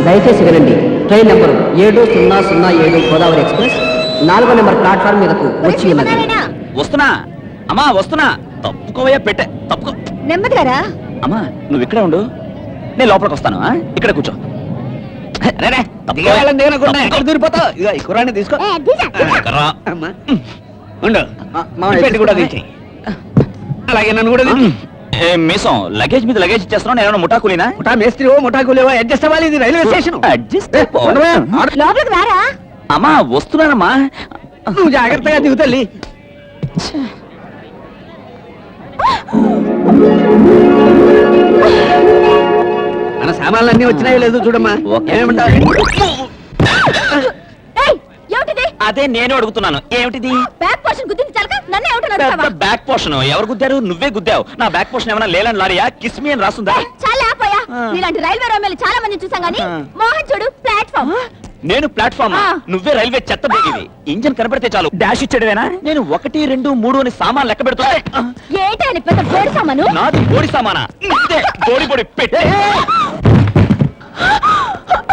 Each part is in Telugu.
దయచేసి వినండి. ట్రైన్ నెంబరు 7007 గోదావరి ఎక్స్ప్రెస్ 4వ నెంబర్ ప్లాట్ఫామ్ మీదకు వచ్చి ఉన్నది. వస్తున్నా అమ్మా, వస్తున్నా. తప్పుకోవయ్యా, పెట్టే తప్పుకో. నెమ్మదిగారా. అమ్మా నువ్వు ఇక్కడే ఉండు, నేను లోపలికి వస్తాను. ఇక్కడ కూర్చో. దూరిపోతావు. ఇక ఈ కుర్రాన్ని తీసుకో. అలాగే నన్ను కూడా మీసం లగేజ్ మీద లగేజ్ ఇచ్చేస్తున్నావు. నేను ముఠాకులీనా? ముఠా మేస్త్రి ముఠాకులేవో అడ్జస్ట్ అవ్వాలి. ఇది రైల్వే స్టేషన్. అడ్జస్ట్ లోపలికి రారా. అమ్మా వస్తున్నానమ్మా. నువ్వు జాగ్రత్తగా దిగుతల్లి. మన సామాన్లు అన్ని వచ్చినాయో లేదు చూడమ్మా. అదే నేను అడుగుతున్నాను, ఏమిటిది? బ్యాక్ పోర్షన్ గుద్దింది చాలక నన్ను ఏమంటున్నావు? బ్యాక్ పోర్షన్ ఎవరు గుద్దారు? నువ్వే గుద్దావు. నా బ్యాక్ పోర్షన్ ఏమైనా లేలని లారియా? కిస్మి అని రాస్తుందా? చాలా ఆపోయా. ఇలాంటి రైల్వే రోమేలు చాలా మంది చూసాం గానీ మోహన్ చూడు ప్లాట్ఫామ్. నేను ప్లాట్ఫామ్, నువ్వే రైల్వే చెత్త బోగివి. ఇంజన్ కనబడితే చాలు డాష్ ఇచ్చాడువేనా? నేను 1, 2, 3 అని సామాన్ లెక్క పెడుతున్నా. ఏంటి అని పెద్ద బోడి సామాను? నాది బోడి సామానా? బోడి బోడి పెట్టే.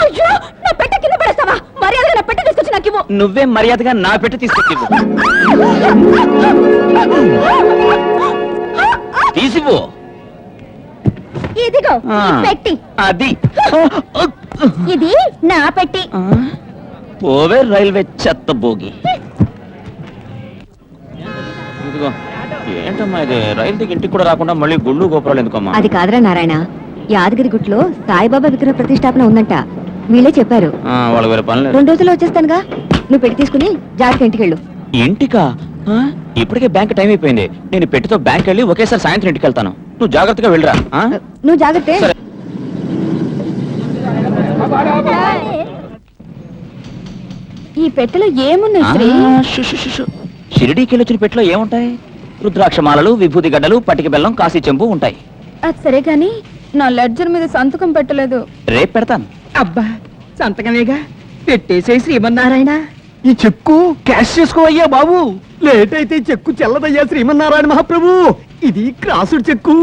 అయ్యో, నా పెట్టె కింద పడేస్తావా? మర్యాదగా నా పెట్టె తీసుకొచ్చి నాకు ఇవ్వు. నువ్వే మర్యాదగా నా పెట్టి తీసుకొచ్చివ్వు. తీసివ్వు. ఇదిగో పెట్టి. అది ఇది నా పెట్టి. పోవే రైల్వే చెత్త బోగి. ఇదిగో ఏంటమ్మా ఇది? రైలు దిగి ఇంటికి కూడా రాకుండా మళ్ళీ గుళ్ళు గోపురాలు ఎందుకమ్మా? అది కాదురా నారాయణ, యాదగిరి గుట్లో సాయిబాబా విగ్రహ ప్రతిష్టాపన ఉందంట. వీళ్ళే చెప్పారు. వాళ్ళకి వేరే పని లేదు. 2 రోజుల్లో వచ్చేస్తానుగా. నువ్వు పెట్టి తీసుకుని జాగ్రత్త ఇంటికి వెళ్ళు. ఇంటికా? ఇప్పటికే బ్యాంక్ టైం అయిపోయింది. నేను పెట్టితో బ్యాంక్ వెళ్ళి ఒకేసారి సాయంత్రం ఇంటికి వెళ్తాను. నువ్వు జాగ్రత్తగా వెళ్ళరా. నువ్వు జాగ్రత్త. ఈ పెట్టెలో ఏమున్నాయి? షిరిడీకి వెళ్ళి వచ్చిన పెట్టెలో ఏముంటాయి? రుద్రాక్షమాలలు, విభూతి గడ్డలు, పటిక బెల్లం, కాశీ చెంబు ఉంటాయి. అది సరే గాని నా లెడ్జర్ మీద సంతకం పెట్టలేదు. రేపు పెడతాను. అబ్బా సంతకమేగా, పెట్టేసే శ్రీమన్నారాయణ. ఈ చెక్కు క్యాష్ చేసుకోవయ్యా బాబు. లేట్ అయితే చెక్కు చెల్లదయ్యా శ్రీమన్నారాయణ మహాప్రభు. ఇది క్రాసుడు చెక్కు.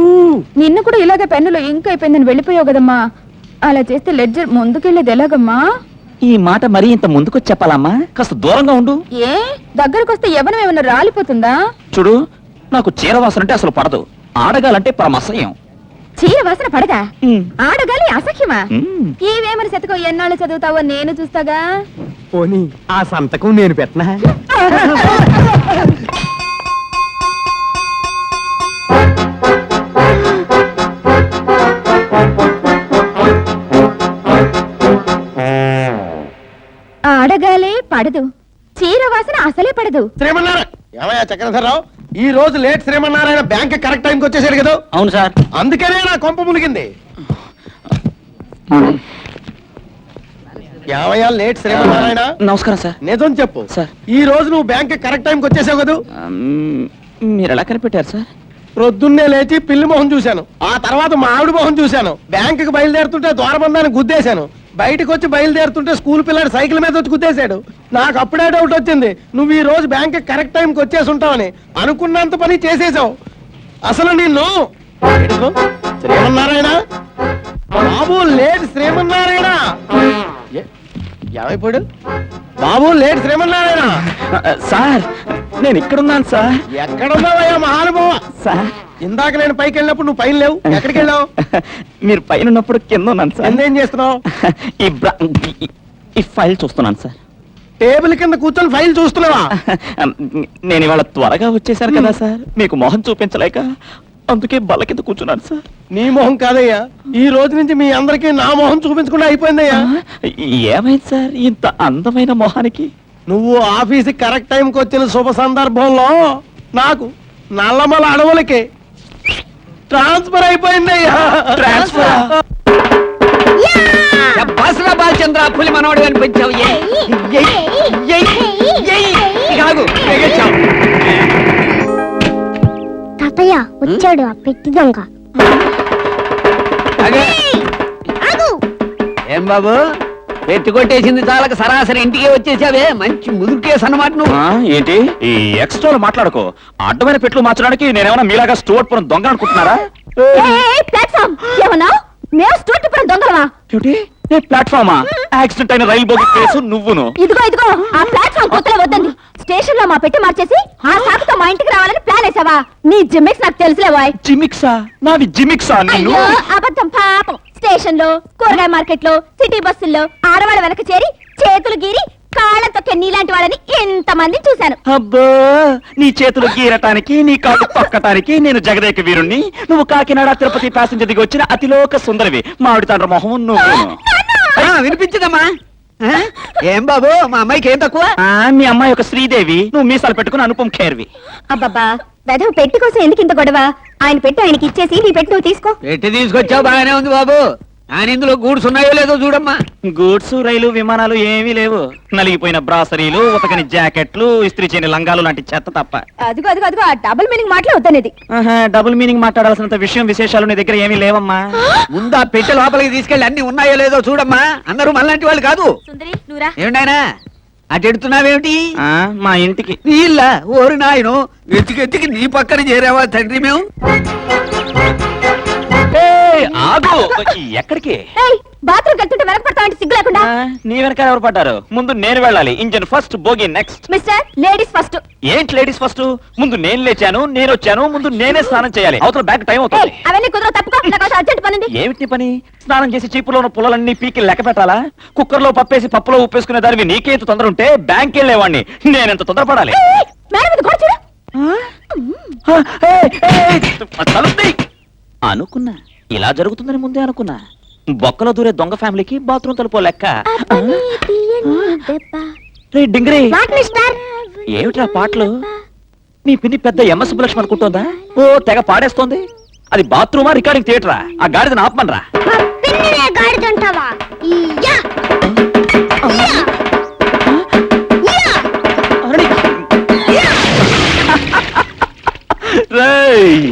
నిన్ను కూడా ఇలాగే పెన్నులో ఇంక్ అయిపోయిందని వెళ్ళిపోయావు కదమ్మా. అలా చేస్తే లెడ్జర్ ముందుకెళ్ళేది ఎలాగమ్మా? ఈ మాట మరీ ఇంత ముందుకు చెప్పాలమ్మా? కాస్త దూరంగా ఉండు. ఏ దగ్గరకు వస్తే ఎవరం ఏమన్నా రాలిపోతుందా? చూడు, నాకు చీర వాసన అంటే అసలు పడదు. ఆడగాలంటే పరమసహ్యం. చీర వాసన పడదా? ఆడగాలి అసహ్యమా? ఈవేమని శతకం ఎన్నాళ్ళు చదువుతావో నేను చూస్తాగా. పోనీ ఆ సంతకం నేను పెట్టనా? ఆడగాలే పడదు, చీర వాసన అసలే పడదు. శ్రీమన్నారాయణ ఏమయ్యా చక్రధరరావు, ఈ రోజు లేట్ శ్రీమన్నారాయణ బ్యాంక్ కరెక్ట్ టైంకి వచ్చేసాడు కదా? అవును సార్. అందుకనే నా కొంప మునిగింది. ఏమయ్యా లేట్ శ్రీమన్నారాయణ? నమస్కారం సార్. నిజం చెప్పు సార్. ఈ రోజు నువ్వు బ్యాంక్ కరెక్ట్ టైంకి వచ్చేసావు కదా? మీరు ఎలా కనిపెట్టారు సార్? ప్రొద్దున్నే లేచి పిల్లి మొహం చూశాను, ఆ తర్వాత మా ఆవిడ మొహం చూశాను. బ్యాంకుకి బయలుదేరుతుంటే ద్వారబంధాన్ని గుద్దేశాను. బయటకు వచ్చి బయలుదేరుతుంటే స్కూల్ పిల్లాడు సైకిల్ మీద వచ్చి గుద్దేశాడు. నాకు అప్పుడే డౌట్ వచ్చింది, నువ్వు ఈ రోజు బ్యాంక్ కరెక్ట్ టైంకి వచ్చేసి ఉంటావని. అనుకున్నంత పని చేసేసావు. అసలు నిన్ను శ్రీమన్నారాయణ బాబు లేట్ శ్రీమన్నారాయణ ఏమైపోయాడు? బాబు లేట్ శ్రీమన్నారాయణ సార్, నేను ఇక్కడున్నాను సార్. ఎక్కడున్నావయ్యా మహానుభావ? సార్, ఇందాక నేను పైకి వెళ్ళినప్పుడు నువ్వు పైన లేవు. ఎక్కడికి వెళ్ళావు? మీరు పైన ఉన్నప్పుడు కింద ఉన్నాను సార్. ఏం చేస్తున్నావు? ఈ ఫైల్ చూస్తున్నాను సార్. టేబుల్ కింద కూర్చొని ఫైల్ చూస్తున్నావా? నేను ఇవాళ త్వరగా వచ్చేసారు కదా సార్, మీకు మొహం చూపించలేక అందుకే బల్ల కింద కూర్చున్నాను సార్. నీ మొహం కాదయ్యా, ఈ రోజు నుంచి మీ అందరికీ నా మొహం చూపించకుండా అయిపోయిందయ్యా. ఏమైంది సార్ ఇంత అందమైన మొహానికి? నువ్వు ఆఫీస్కి కరెక్ట్ టైంకి వచ్చిన శుభ సందర్భంలో నాకు నల్లమల అడవులకి ట్రాన్స్ఫర్ అయిపోయిందయ్యా. ట్రాన్స్ఫర్? బాలచంద్ర పులి మనోడు కనిపించావు. తాతయ్య వచ్చాడు ఆ పెట్టి దొంగ. ఏం బాబు, పెట్టి కొట్టేసింది చాలక సరాసరి ఇంటికి వచ్చేసావే. మంచి ముదురుకేసు అన్నమాట నువ్వు. ఏంటి ఈ ఎక్స్ట్రాలు మాట్లాడుకో. అడ్డమైన పెట్లు మార్చడానికి నేనేమన్నా మీలాగా స్టోర్ పురం దొంగ అనుకుంటున్నారా? ప్లాట్ఫామ్ ఏమన్నా? మేము స్టూట్ పురం దొంగలమా? ప్లాట్ఫామా యాక్సిడెంట్ అయిన రైలు బోగి కేసు నువ్వును. ఇదిగో ఇదిగో ఆ ప్లాట్ఫామ్ కొత్తలో వద్దండి. స్టేషన్ లో మా పెట్టి మార్చేసి ఆ సాకుతో మా ఇంటికి రావాలని ప్లాన్ వేసావా? నీ జిమ్మిక్స్ నాకు తెలుసులే బాయ్. జిమిక్సా? నావి జిమిక్సా? నిన్ను అయ్యో అబద్ధం పాపం. స్టేషన్ లో, కూరగాయ మార్కెట్ లో, సిటీ బస్సుల్లో ఆడవాళ్ళ వెనక చేరి చేతులు గీరి కాళ్ళ తొక్కే నీలాంటి వాళ్ళని ఎంతమంది చూశాను. అబ్బో, నీ చేతులు గీరటానికి నీ కాళ్ళు తొక్కటానికి నేను జగదేక వీరుణ్ణి, నువ్వు కాకినాడ తిరుపతి ప్యాసింజర్ దిగి వచ్చిన అతిలోక సుందరివి. మామిడి తండ్రి మొహం నువ్వు. వినిపించదమ్మా? ఏం బాబు, మా అమ్మాయికి ఏం తక్కువ? మీ అమ్మాయి ఒక శ్రీదేవి, నువ్వు మీసాలు పెట్టుకుని అనుపం ఖేర్వి. అబ్బబ్బా వెధవ పెట్టి కోసం ఎందుకు ఇంత గొడవ? ఆయన పెట్టి ఆయనకి ఇచ్చేసి నీ పెట్టి నువ్వు తీసుకో. పెట్టి తీసుకొచ్చావు, బాగానే ఉంది బాబు. ఆయన ఇందులో గూడ్స్ ఉన్నాయో లేదో చూడమ్మా. గూడ్స్, రైలు, విమానాలు ఏమీ లేవు. నలిగిపోయిన బ్రాసరీలు, ఉతకని జాకెట్లు, ఇస్త్రీ చేయని లంగాలు లాంటి చెత్త తప్ప. అదిగో అదిగో అదిగో ఆ డబుల్ మీనింగ్ మాటలే వద్దనేది. డబుల్ మీనింగ్ మాట్లాడాల్సినంత విషయం విశేషాలు నీ దగ్గర ఏమీ లేవమ్మా. ముందు ఆ పెట్టె లోపలికి తీసుకెళ్ళి అన్ని ఉన్నాయో లేదో చూడమ్మా. అందరూ మనలాంటి వాళ్ళు కాదు. సుందరి నువ్వురా. ఏమిటాయనా అటు ఎడుతున్నావేమిటి? మా ఇంటికి. నీళ్ళ ఓరి నాయను, వెతికెత్తికి నీ పక్కన చేరావా తండ్రి మేము? ఆగు, ఎక్కడికి? బాత్రూమ్ వెళ్తుంటే వెనక పడతావంటే సిగ్గు లేకుండా. నీ వెనక ఎవరు పడ్డారు? ముందు నేను వెళ్ళాలి. ఇంజన్ ఫస్ట్, బోగి నెక్స్ట్. Mister ladies first. ఏంటి లేడీస్ ఫస్ట్? ముందు నేను లేచాను, నేను వచ్చాను, ముందు నేనే స్నానం చేయాలి. అవతల బ్యాక్ టైం అవుతుంది. అవన్నీ కుదరవు, తప్పుకో. నాకు అర్జెంట్ పని ఉంది. ఏమిటి పని? స్నానం చేసి చీపులో ఉన్న పుల్లలన్నీ పీకి లెక్క పెట్టాలా? కుక్కర్లో పప్పేసి పప్పులో ఉప్పేసుకునే దానివి నీకే ఇంత తొందర ఉంటే బ్యాంక్ వెళ్ళేవాడిని నేనెంత తొందరపడాలి? మేడం ఇది కూడా చూడు. తలుపుతీ. అనుకున్నా ఇలా జరుగుతుందని ముందే అనుకున్నా. బొక్కలో దూరే దొంగ ఫ్యామిలీకి బాత్రూమ్ తలుపో లెక్క. రే డింగరీ, వాట్ మిస్టర్? ఏమిట్రా పాటలు? మీ పిన్ని పెద్ద ఎంఎస్ సుబ్బలక్ష్మి అనుకుంటోందా? ఓ తెగ పాడేస్తోంది. అది బాత్రూమా, రికార్డింగ్ థియేటరా? ఆ గాడిదని ఆపమనరా. పిన్నినే గాడిదంటావా? ఇయ్యా రేయ్,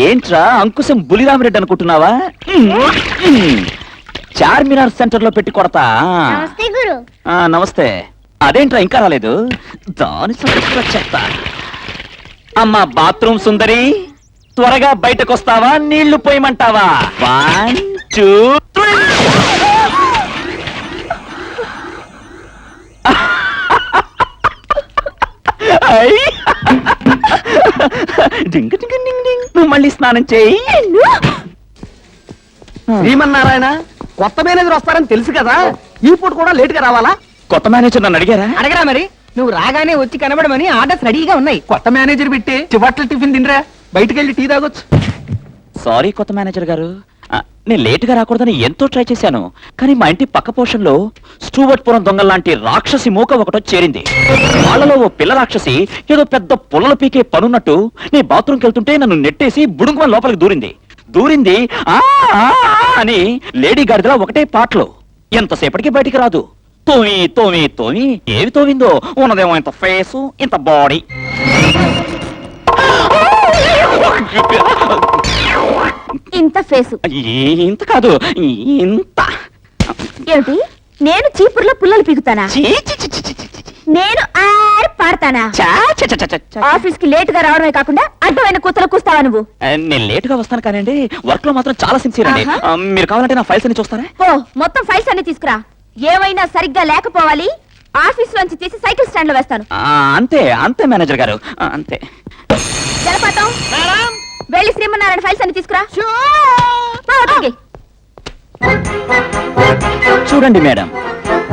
ఏంట్రా అంకుశం బులిరామిరెడ్డి అనుకుంటున్నావా? చార్మినార్ సెంటర్ లో పెట్టి కొడతా. నమస్తే గురు. నమస్తే. అదేంట్రా ఇంకా రాలేదు? దాని సంగతి చెప్తా. అమ్మా బాత్రూమ్ సుందరి, త్వరగా బయటకు వస్తావా? నీళ్లు పోయమంటావా? 1 2 3. డింగ్ డింగ్ డింగ్ డింగ్. నువ్వు మళ్ళీ స్నానం చేయి. శ్రీమన్నారాయణ, కొత్త మేనేజర్ వస్తారని తెలుసు కదా, ఈ పూట కూడా లేట్ గా రావాలా? కొత్త మేనేజర్ నన్ను అడిగారా? అడగరా మరి. నువ్వు రాగానే వచ్చి కనబడమని ఆర్డర్స్ రెడీగా ఉన్నాయి. కొత్త మేనేజర్ పెట్టి చివట్ల టిఫిన్ తినరా, బయటికి వెళ్ళి టీ తాగొచ్చు. సారీ కొత్త మేనేజర్ గారు, నేను లేట్ గా రాకూడదని ఎంతో ట్రై చేశాను. కానీ మా ఇంటి పక్క పోర్షన్లో స్టూవర్ట్పురం దొంగల్లాంటి రాక్షసి మూక ఒకటో చేరింది. వాళ్ళలో ఓ పిల్ల రాక్షసి ఏదో పెద్ద పుల్లలు పీకే పనున్నట్టు నీ బాత్రూమ్కి వెళ్తుంటే నన్ను నెట్టేసి బుడుంగుమని లోపలికి దూరింది ఆ ఆ అని లేడీ గాడిదలా ఒకటే పాటలు. ఎంతసేపటికి బయటికి రాదు. తోమి తోమి తోమి ఏమి తోవిందో, ఉన్నదేమో ఇంత ఫేసు, ఇంత బాడీ. ఇంత ఫేసు ఇంత కాదు, ఇంత. ఏమిటి? నేను చీపుర్లో పుల్లలు పీకుతానా? చీ, చీ, చీ, చీ, చీ, చీ. నేను పాడతానా? చా, చా, చా, చా, చా, చా. ఆఫీస్ కి లేట్ గా రావడమే కాకుండా అడ్డమైన కూతలు కూస్తావా నువ్వు? నేను లేట్ గా వస్తాను కానండి, వర్క్ లో మాత్రం చాలా సిన్సియర్ అండి. ఆహా. మీరు కావాలంటే నా ఫైల్స్ అన్ని చూస్తారా? ఓ మొత్తం ఫైల్స్ అన్ని తీసుకురా. ఏమైనా సరిగ్గా లేకపోవాలి. ఆఫీస్ లోంచి తీసి సైకిల్ స్టాండ్ లో వేస్తాను. అంతే అంతే మేనేజర్ గారు, అంతే. జలపాతం, వెళ్ళి శ్రీమన్నారాయణ ఫైల్స్ అన్ని తీసుకురా. పో, అవతలికి. చూడండి మేడం,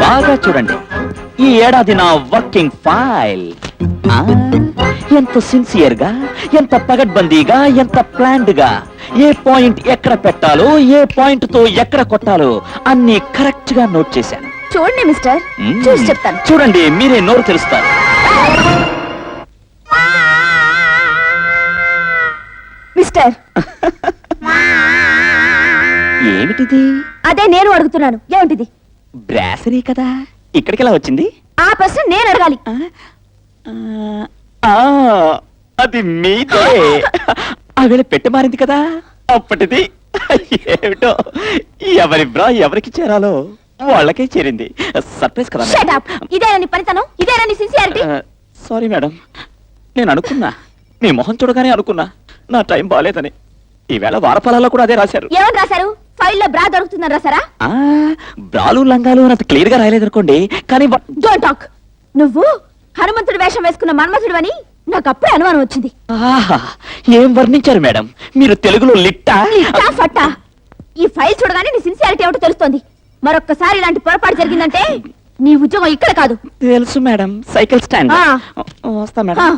బాగా చూడండి. ఈ ఏడాది నా వర్కింగ్ ఫైల్ ఎంత సిన్సియర్ గా, ఎంత పగడ్బందీగా, ఎంత ప్లాన్డ్ గా, ఏ పాయింట్ ఎక్కడ పెట్టాలో, ఏ పాయింట్ తో ఎక్కడ కొట్టాలో అన్ని కరెక్ట్ గా నోట్ చేశాను. చూడండి మిస్టర్, చూసి చెప్తాను. చూడండి, మీరే నోరు తెలుస్తారు. మిస్టర్, ఏమిటిది? అదే నేను అడుగుతున్నాను. ఏమిటిది? బ్రాసరీ కదా, ఇక్కడికి ఎలా వచ్చింది? ఆ ప్రశ్న నేను అడగాలి. అది మీదే. ఆవేళ పెట్టి మారింది కదా, అప్పటిది. ఏమిటో, ఎవరి బ్రా ఎవరికి చేరాలో వాళ్ళకే చేరింది. సర్ప్రైజ్ కదా. Shut up. ఇదేనా నీ పనితనం? ఇదేనా నీ సిన్సియారిటీ? సారీ మేడం, నేను అనుకున్నా, మీ మొహం చూడగానే అనుకున్నా నా టైం బాగాలేదని. ఈవేళ వారఫలాల్లో కూడా అదే రాశారు. ఏమని రాశారు? ఫైల్లో బ్రా దొరుకుతుందని రాసారా? ఆ, బ్రాలు లంగాలు అని అంత క్లియర్ గా రాయలేదు అనుకోండి, కానీ డోంట్ టాక్. నువ్వు హనుమంతుడి వేషం వేసుకున్న మన్మథుడు అని నాకు అప్పుడే అనుమానం వచ్చింది. ఆహా, ఏం వర్ణించారు మేడం, మీరు తెలుగులో లిట్టా? ఇట్టా ఫట్టా? ఈ ఫైల్ చూడగానే నీ సిన్సియారిటీ ఏమిటో తెలుస్తోంది. మరొక్కసారి ఇలాంటి పొరపాటు జరిగిందంటే నీ ఉద్యోగం ఇక్కడ కాదు. తెలుసు మేడం, సైకిల్ స్టాండ్. ఆ. వస్తా మేడం. ఆ.